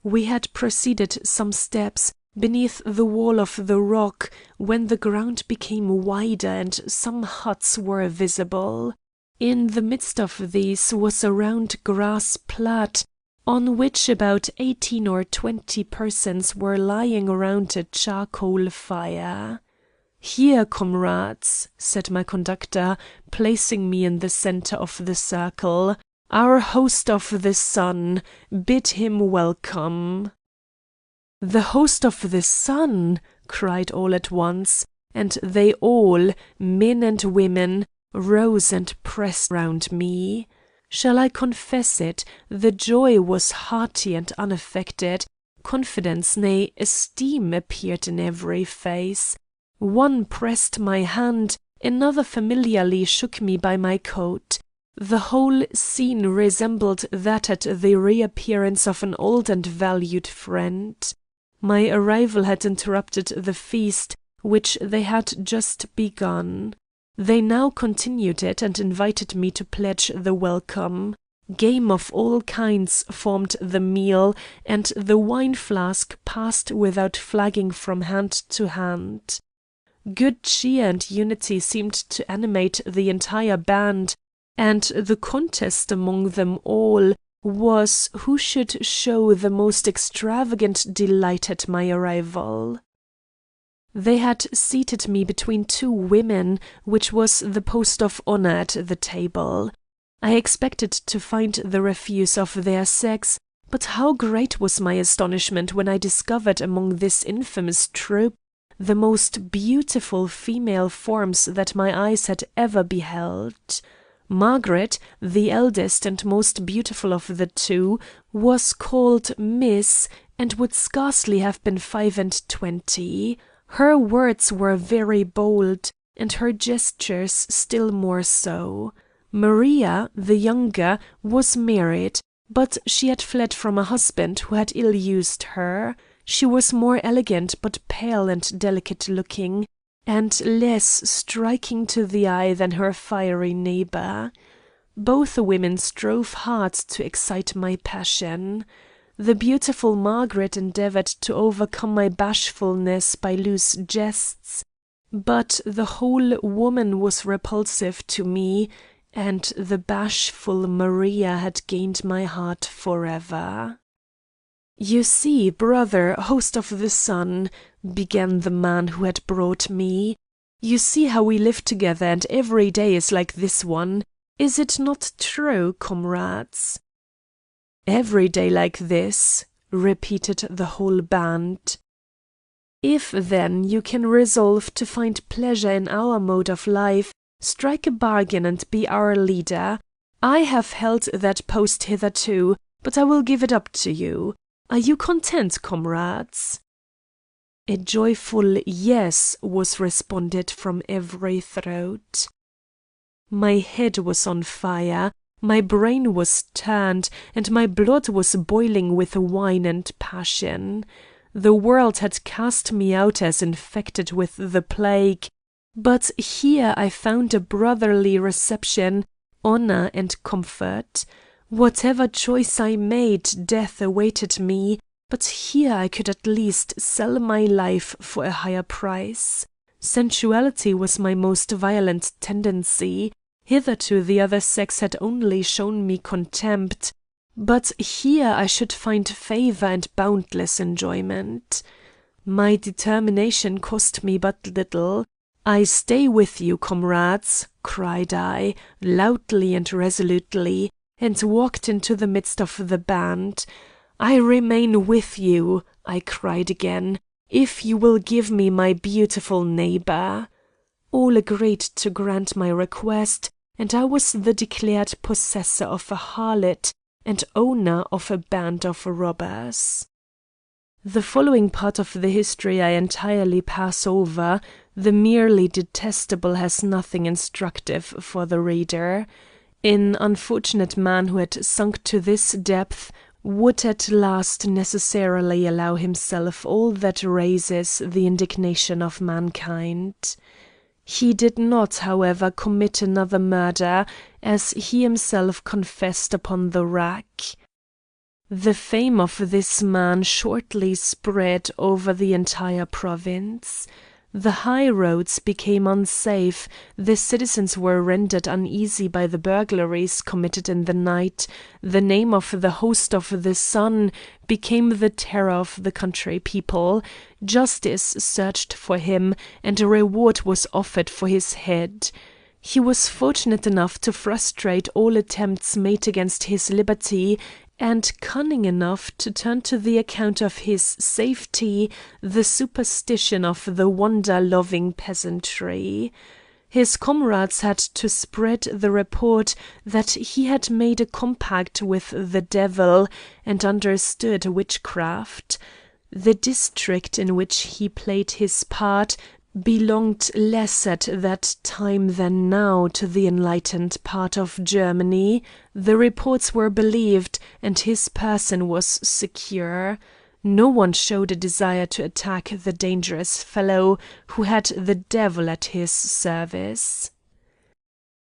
Speaker 1: We had proceeded some steps beneath the wall of the rock when the ground became wider and some huts were visible. In the midst of these was a round grass plat, on which about 18 or 20 persons were lying round a charcoal fire. "Here, comrades," said my conductor, placing me in the centre of the circle, "our host of the sun, bid him welcome." "The host of the sun!" cried all at once, and they all, men and women, rose and pressed round me. Shall I confess it, the joy was hearty and unaffected. Confidence, nay, esteem appeared in every face. One pressed my hand, another familiarly shook me by my coat. The whole scene resembled that at the reappearance of an old and valued friend. My arrival had interrupted the feast, which they had just begun. They now continued it and invited me to pledge the welcome. Game of all kinds formed the meal, and the wine flask passed without flagging from hand to hand. Good cheer and unity seemed to animate the entire band, and the contest among them all was who should show the most extravagant delight at my arrival. They had seated me between two women, which was the post of honor at the table. I expected to find the refuse of their sex, but how great was my astonishment when I discovered among this infamous troop the most beautiful female forms that my eyes had ever beheld. Margaret, the eldest and most beautiful of the two, was called Miss, and would scarcely have been 25. Her words were very bold, and her gestures still more so. Maria, the younger, was married, but she had fled from a husband who had ill-used her. She was more elegant but pale and delicate-looking, and less striking to the eye than her fiery neighbor. Both women strove hard to excite my passion. The beautiful Margaret endeavored to overcome my bashfulness by loose jests, but the whole woman was repulsive to me, and the bashful Maria had gained my heart forever. "You see, brother, host of the sun," began the man who had brought me, "you see how we live together, and every day is like this one. Is it not true, comrades?" "Every day like this," repeated the whole band. "If, then, you can resolve to find pleasure in our mode of life, strike a bargain and be our leader. I have held that post hitherto, but I will give it up to you. Are you content, comrades?" A joyful "yes" was responded from every throat. My head was on fire, my brain was turned, and my blood was boiling with wine and passion. The world had cast me out as infected with the plague, but here I found a brotherly reception, honor, and comfort. Whatever choice I made, death awaited me, but here I could at least sell my life for a higher price. Sensuality was my most violent tendency. Hitherto the other sex had only shown me contempt, but here I should find favor and boundless enjoyment. My determination cost me but little. "I stay with you, comrades," cried I, loudly and resolutely, and walked into the midst of the band. "I remain with you," I cried again, "if you will give me my beautiful neighbor." All agreed to grant my request, and I was the declared possessor of a harlot and owner of a band of robbers. The following part of the history I entirely pass over. The merely detestable has nothing instructive for the reader. An unfortunate man who had sunk to this depth would at last necessarily allow himself all that raises the indignation of mankind. He did not, however, commit another murder, as he himself confessed upon the rack. The fame of this man shortly spread over the entire province. The high roads became unsafe, the citizens were rendered uneasy by the burglaries committed in the night, the name of the host of the sun became the terror of the country people, justice searched for him, and a reward was offered for his head. He was fortunate enough to frustrate all attempts made against his liberty, and cunning enough to turn to the account of his safety the superstition of the wonder-loving peasantry. His comrades had to spread the report that he had made a compact with the devil and understood witchcraft. The district in which he played his part belonged less at that time than now to the enlightened part of Germany. The reports were believed, and his person was secure. No one showed a desire to attack the dangerous fellow who had the devil at his service.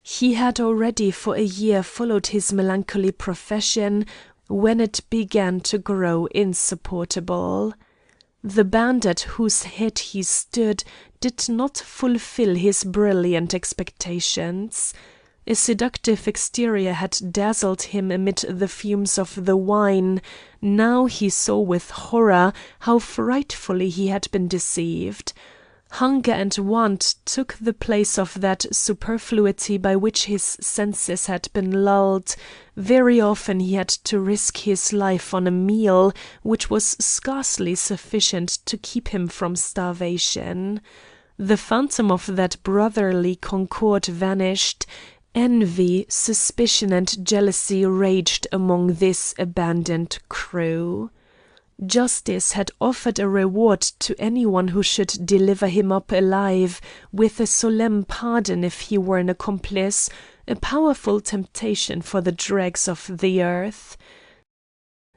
Speaker 1: He had already for a year followed his melancholy profession when it began to grow insupportable. The band at whose head he stood did not fulfill his brilliant expectations. A seductive exterior had dazzled him amid the fumes of the wine. Now he saw with horror how frightfully he had been deceived. Hunger and want took the place of that superfluity by which his senses had been lulled. Very often he had to risk his life on a meal which was scarcely sufficient to keep him from starvation. The phantom of that brotherly concord vanished. Envy, suspicion, and jealousy raged among this abandoned crew. Justice had offered a reward to anyone who should deliver him up alive, with a solemn pardon if he were an accomplice, a powerful temptation for the dregs of the earth.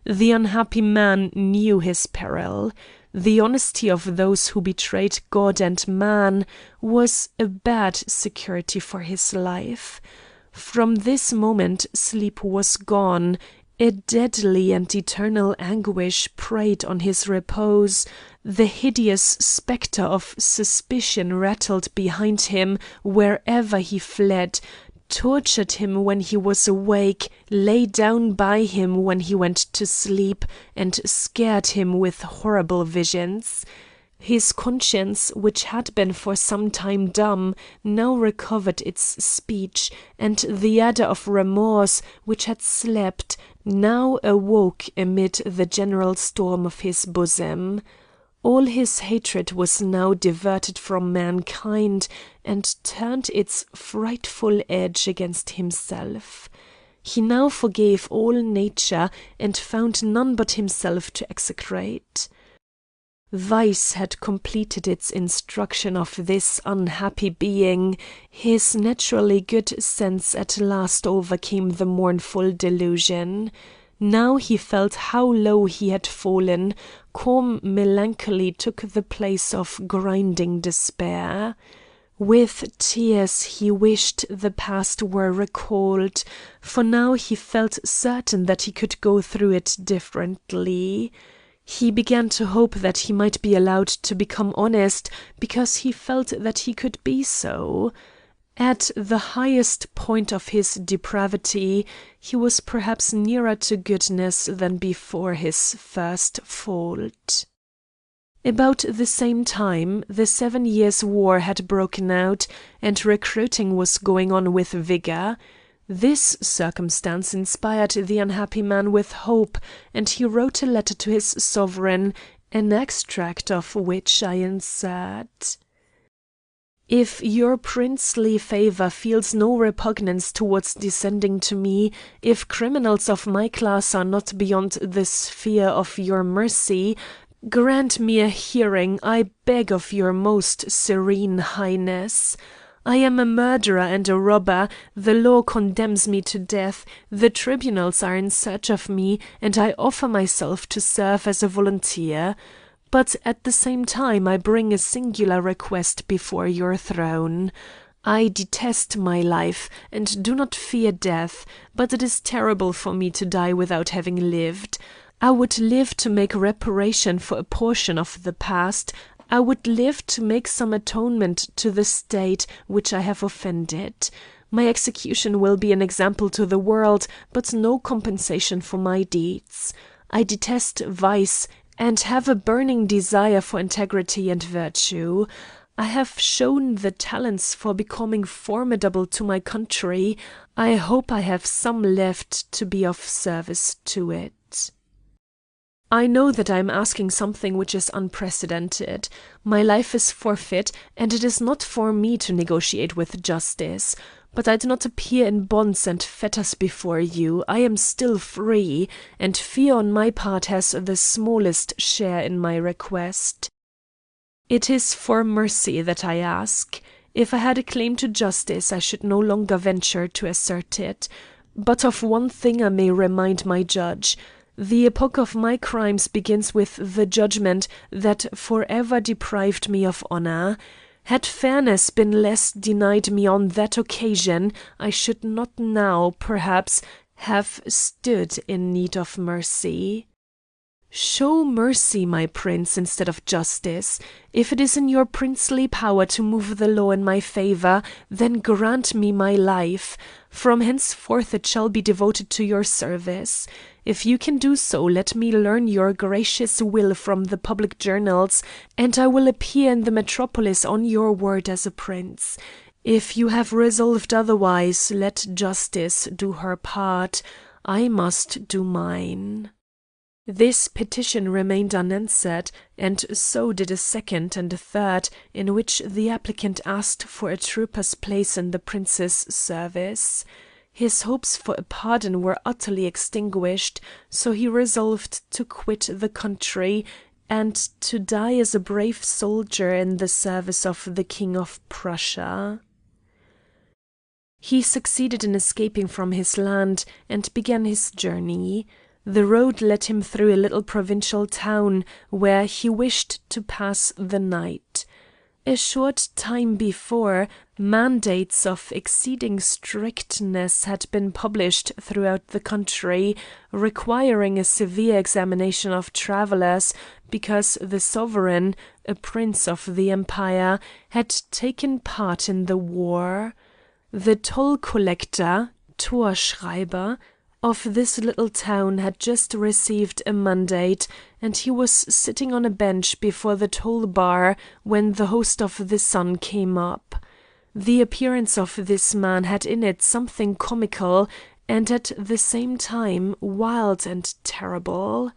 Speaker 1: The unhappy man knew his peril. The honesty of those who betrayed God and man was a bad security for his life. From this moment sleep was gone. A deadly and eternal anguish preyed on his repose. The hideous spectre of suspicion rattled behind him wherever he fled, tortured him when he was awake, lay down by him when he went to sleep, and scared him with horrible visions. His conscience, which had been for some time dumb, now recovered its speech, and the adder of remorse, which had slept, now awoke amid the general storm of his bosom. All his hatred was now diverted from mankind, and turned its frightful edge against himself. He now forgave all nature, and found none but himself to execrate. Vice had completed its instruction of this unhappy being. His naturally good sense at last overcame the mournful delusion. Now he felt how low he had fallen. Calm melancholy took the place of grinding despair. With tears he wished the past were recalled, for now he felt certain that he could go through it differently. He began to hope that he might be allowed to become honest, because he felt that he could be so. At the highest point of his depravity, he was perhaps nearer to goodness than before his first fault. About the same time, the 7 Years' War had broken out, and recruiting was going on with vigor. This circumstance inspired the unhappy man with hope, and he wrote a letter to his sovereign, an extract of which I insert. If your princely favour feels no repugnance towards descending to me, if criminals of my class are not beyond the sphere of your mercy, grant me a hearing, I beg of your most serene highness. I am a murderer and a robber, the law condemns me to death, the tribunals are in search of me, and I offer myself to serve as a volunteer. But at the same time I bring a singular request before your throne. I detest my life, and do not fear death, but it is terrible for me to die without having lived. I would live to make reparation for a portion of the past. I would live to make some atonement to the state which I have offended. My execution will be an example to the world, but no compensation for my deeds. I detest vice, and have a burning desire for integrity and virtue. I have shown the talents for becoming formidable to my country. I hope I have some left to be of service to it. I know that I am asking something which is unprecedented. My life is forfeit, and it is not for me to negotiate with justice. But I do not appear in bonds and fetters before you. I am still free, and fear on my part has the smallest share in my request. It is for mercy that I ask. If I had a claim to justice, I should no longer venture to assert it. But of one thing I may remind my judge. The epoch of my crimes begins with the judgment that forever deprived me of honor. Had fairness been less denied me on that occasion, I should not now, perhaps, have stood in need of mercy. Show mercy, my prince, instead of justice. If it is in your princely power to move the law in my favour, then grant me my life. From henceforth it shall be devoted to your service. If you can do so, let me learn your gracious will from the public journals, and I will appear in the metropolis on your word as a prince. If you have resolved otherwise, let justice do her part. I must do mine. This petition remained unanswered, and so did a second and a third, in which the applicant asked for a trooper's place in the prince's service. His hopes for a pardon were utterly extinguished, so he resolved to quit the country, and to die as a brave soldier in the service of the King of Prussia. He succeeded in escaping from his land, and began his journey. The road led him through a little provincial town, where he wished to pass the night. A short time before, mandates of exceeding strictness had been published throughout the country, requiring a severe examination of travellers, because the sovereign, a prince of the empire, had taken part in the war. The toll-collector, Torschreiber, of this little town had just received a mandate, and he was sitting on a bench before the toll bar when the host of the Sun came up. The appearance of this man had in it something comical, and at the same time wild and terrible.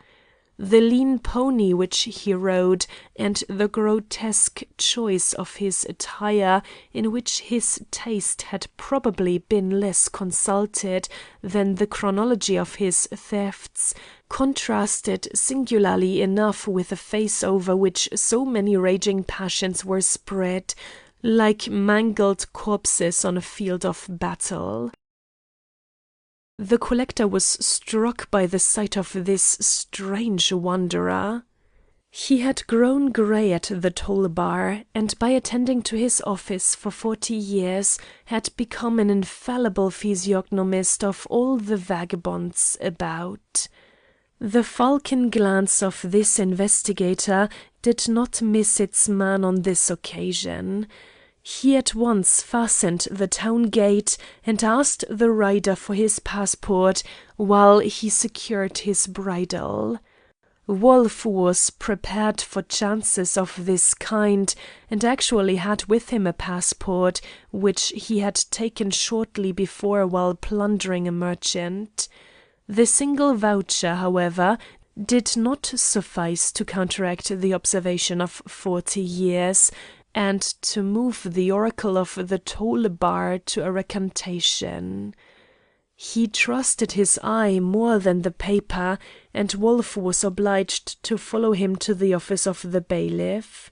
Speaker 1: The lean pony which he rode, and the grotesque choice of his attire, in which his taste had probably been less consulted than the chronology of his thefts, contrasted singularly enough with a face over which so many raging passions were spread, like mangled corpses on a field of battle. The collector was struck by the sight of this strange wanderer. He had grown grey at the toll bar, and by attending to his office for 40 years had become an infallible physiognomist of all the vagabonds about. The falcon glance of this investigator did not miss its man on this occasion. He at once fastened the town gate and asked the rider for his passport, while he secured his bridle. Wolf was prepared for chances of this kind, and actually had with him a passport, which he had taken shortly before while plundering a merchant. The single voucher, however, did not suffice to counteract the observation of 40 years, and to move the oracle of the toll bar to a recantation. He trusted his eye more than the paper, and Wolf was obliged to follow him to the office of the bailiff.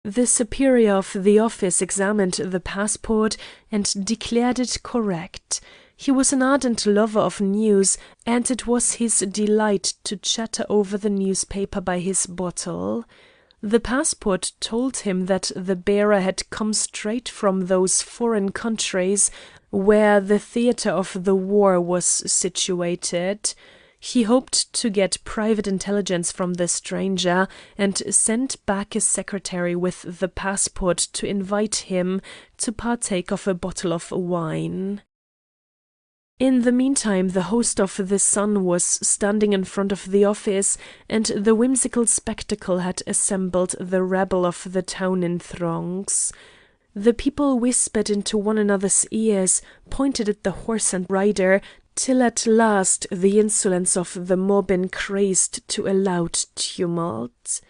Speaker 1: The superior of the office examined the passport and declared it correct. He was an ardent lover of news, and it was his delight to chatter over the newspaper by his bottle. The passport told him that the bearer had come straight from those foreign countries where the theatre of the war was situated. He hoped to get private intelligence from the stranger, and sent back a secretary with the passport to invite him to partake of a bottle of wine. In the meantime the host of the Sun was standing in front of the office, and the whimsical spectacle had assembled the rabble of the town in throngs. The people whispered into one another's ears, pointed at the horse and rider, till at last the insolence of the mob increased to a loud tumult.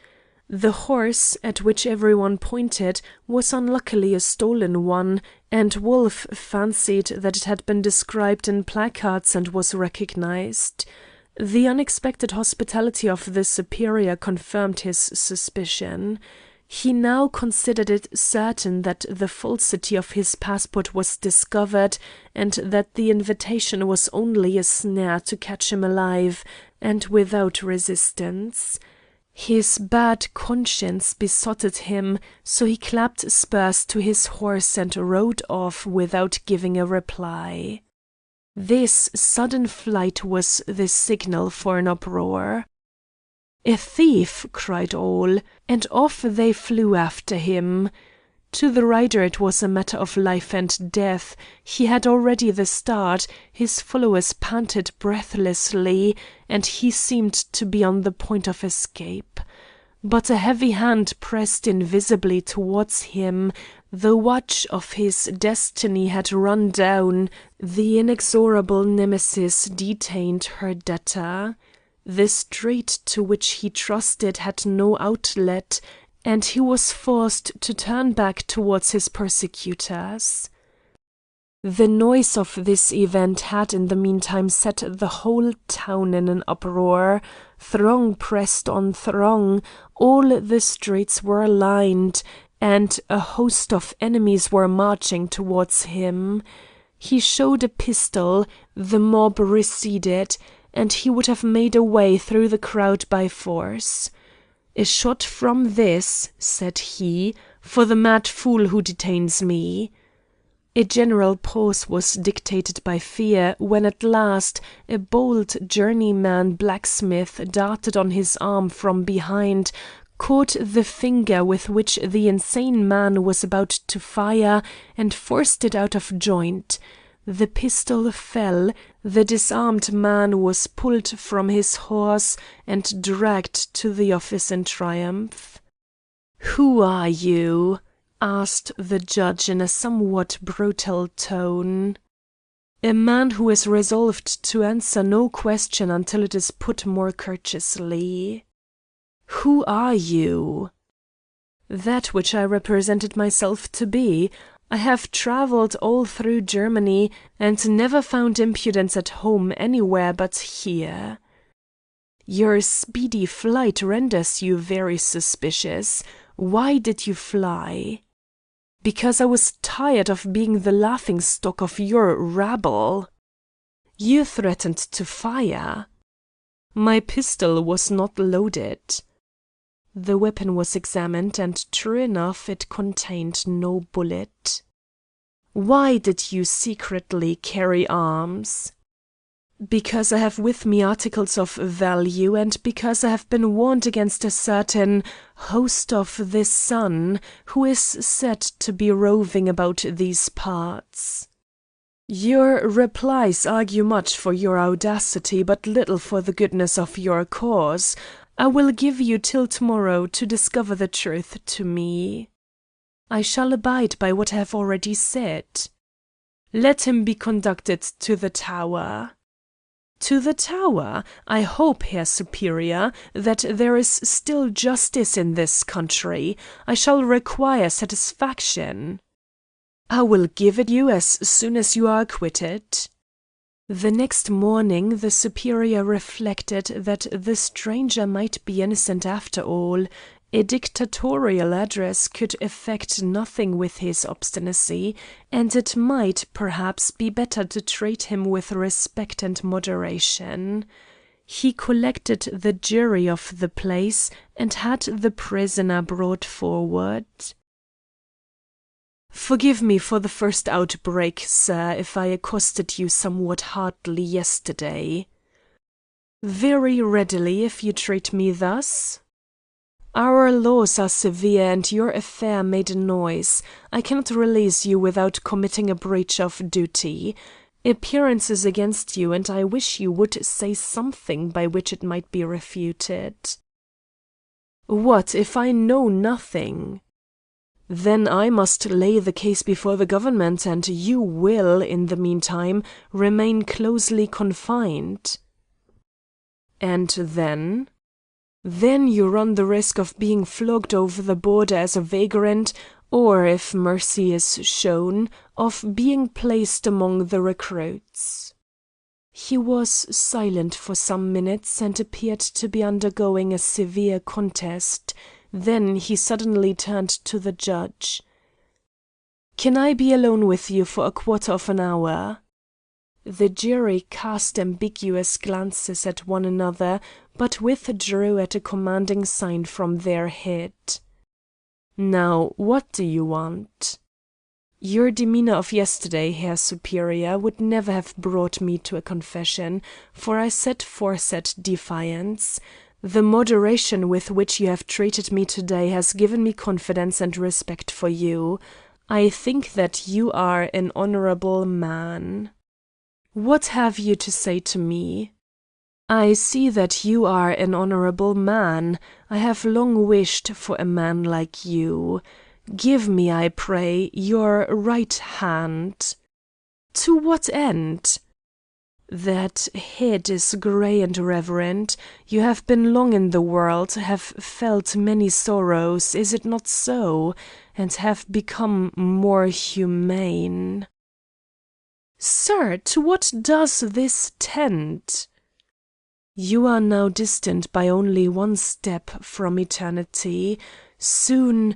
Speaker 1: The horse, at which everyone pointed, was unluckily a stolen one, and Wolf fancied that it had been described in placards and was recognized. The unexpected hospitality of the superior confirmed his suspicion. He now considered it certain that the falsity of his passport was discovered, and that the invitation was only a snare to catch him alive, and without resistance. His bad conscience besotted him, so he clapped spurs to his horse and rode off without giving a reply. This sudden flight was the signal for an uproar. "A thief!" cried all, and off they flew after him. To the rider it was a matter of life and death. He had already the start, his followers panted breathlessly, and he seemed to be on the point of escape. But a heavy hand pressed invisibly towards him. The watch of his destiny had run down. The inexorable Nemesis detained her debtor. The street to which he trusted had no outlet, and he was forced to turn back towards his persecutors. The noise of this event had in the meantime set the whole town in an uproar. Throng pressed on throng, all the streets were lined, and a host of enemies were marching towards him. He showed a pistol, the mob receded, and he would have made a way through the crowd by force. "A shot from this," said he, "for the mad fool who detains me." A general pause was dictated by fear, when at last a bold journeyman blacksmith darted on his arm from behind, caught the finger with which the insane man was about to fire, and forced it out of joint. The pistol fell, the disarmed man was pulled from his horse, and dragged to the office in triumph. "Who are you?" asked the judge in a somewhat brutal tone. A man who is resolved to answer no question until it is put more courteously. Who are you? That which I represented myself to be. I have travelled all through Germany, and never found impudence at home anywhere but here. Your speedy flight renders you very suspicious. Why did you fly? Because I was tired of being the laughing-stock of your rabble. You threatened to fire. My pistol was not loaded. The weapon was examined, and true enough, it contained no bullet. Why did you secretly carry arms? Because I have with me articles of value, and because I have been warned against a certain host of the sun, who is said to be roving about these parts. Your replies argue much for your audacity, but little for the goodness of your cause. I will give you till tomorrow to discover the truth to me. I shall abide by what I have already said. Let him be conducted to the tower. To the tower? I hope, Herr Superior, that there is still justice in this country. I shall require satisfaction. I will give it you as soon as you are acquitted. The next morning the superior reflected that the stranger might be innocent after all. A dictatorial address could effect nothing with his obstinacy, and it might, perhaps, be better to treat him with respect and moderation. He collected the jury of the place, and had the prisoner brought forward. Forgive me for the first outbreak, sir, if I accosted you somewhat hardly yesterday. Very readily, if you treat me thus. Our laws are severe, and your affair made a noise. I cannot release you without committing a breach of duty. Appearances against you, and I wish you would say something by which it might be refuted. What if I know nothing? Then I must lay the case before the government, and you will, in the meantime, remain closely confined. And then? Then you run the risk of being flogged over the border as a vagrant, or, if mercy is shown, of being placed among the recruits. He was silent for some minutes, and appeared to be undergoing a severe contest. Then he suddenly turned to the judge. "Can I be alone with you for a quarter of an hour?" The jury cast ambiguous glances at one another, but withdrew at a commanding sign from their head. "Now, what do you want?" "Your demeanour of yesterday, Herr Superior, would never have brought me to a confession, for I set forth at defiance. The moderation with which you have treated me today has given me confidence and respect for you. I think that you are an honourable man." "What have you to say to me?" "I see that you are an honourable man. I have long wished for a man like you. Give me, I pray, your right hand." "To what end?" "That head is grey and reverend. You have been long in the world, have felt many sorrows, is it not so? And have become more humane." "Sir, to what does this tend?" "You are now distant by only one step from eternity. Soon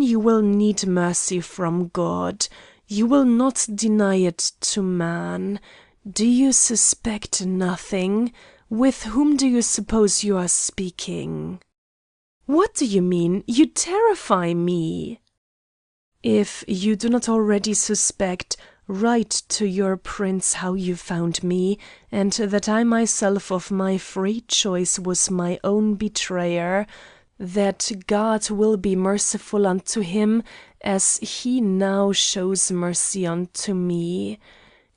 Speaker 1: you will need mercy from God. You will not deny it to man. Do you suspect nothing? With whom do you suppose you are speaking?" "What do you mean? You terrify me." "If you do not already suspect, write to your prince how you found me, and that I myself of my free choice was my own betrayer, that God will be merciful unto him as he now shows mercy unto me.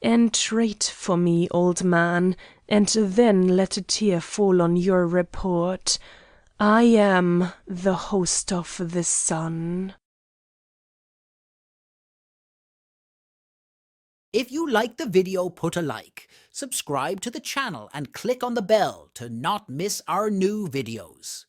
Speaker 1: Entreat for me, old man, and then let a tear fall on your report. I am the host of the sun."
Speaker 2: If you like the video, put a like, subscribe to the channel and click on the bell to not miss our new videos.